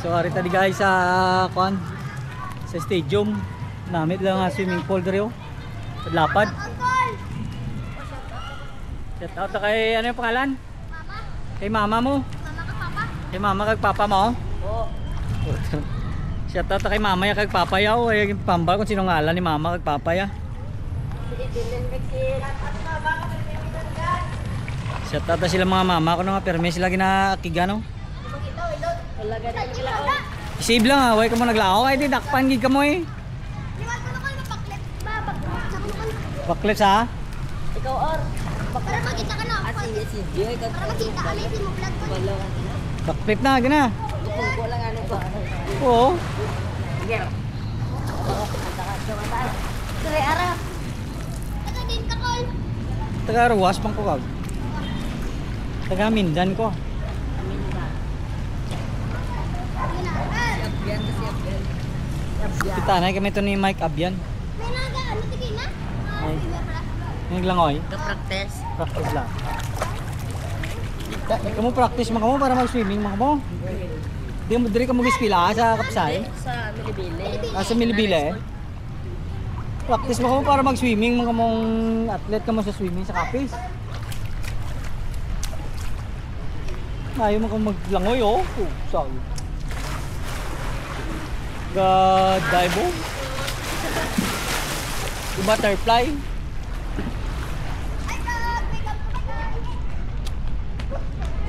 So ari tadi guys sa kuan sa stadium namit lang nga swimming pool diri oh. Lapad. Shout out kay ano yung pangalan? Mama. Kay mama mo. Mama ka papa. Kay mama kag papa mo. Oo. Shout out kay mama ya kag papa ya ay pambal kung sino ngalan ni mama kag papa ya. Shout out sila mga mama ko nga permi sila ginakiga no. Wala ganun nila. Save lang ha, way ka mo naglao ay di dakpan gid ka mo eh. Liwat ko na ko mapaklit. Baklit sa? Ikaw or. Para makita ka na. Si Joy ka. Para makita ka na yung vlog ko. Wala ka na. Baklit na gina. Ko lang ano ko. Oo. Sige. Sige ara. Taga din ka kol. Taga ruwas pang ko kag. Taga Mindan ko. Yan kasi yan. Kita na kami to ni Mike Abyan. May naga ano tigay na? Ay. Premier pala. Naglangoy. Ka-practice. Practice lang. Kamu practice mo kamo para mag-swimming mo kamo. Di mo diri ka mag-eskwela sa Kapsay. Sa Milibili. Sa Milibile. Practice mo kamo para mag-swimming mo kamong athlete ka mo sa swimming sa Kapis. Ayaw mo kang maglangoy oh. Sorry. Dive yung butterfly.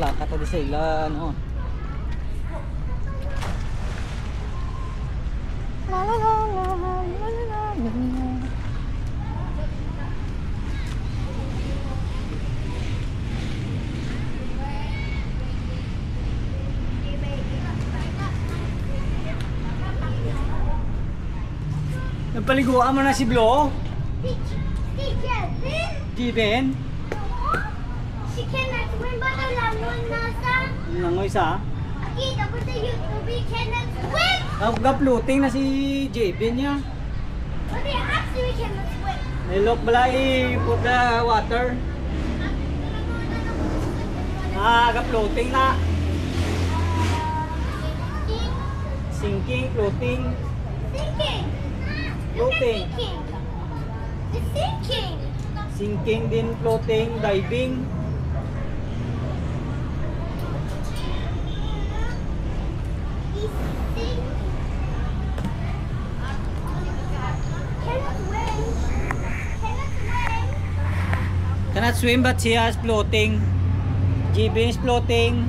Laka tadi sila ano. La la la la la la la. Nagpaliguan mo na si Blo? Teacher, Ben. Jiben? She cannot swim but alam mo nasa. Nangoy sa? Kita ko sa YouTube, he cannot swim. Nagka-floating na si Jiben niya. But he actually cannot swim. Nilok balay put the water. Nagka-floating na. Sinking, floating. Sinking. Floating. Sinking. It's sinking. Sinking din, floating, diving. He's sinking. Cannot swim. Cannot swim. Cannot swim but she has floating. Jiben is floating.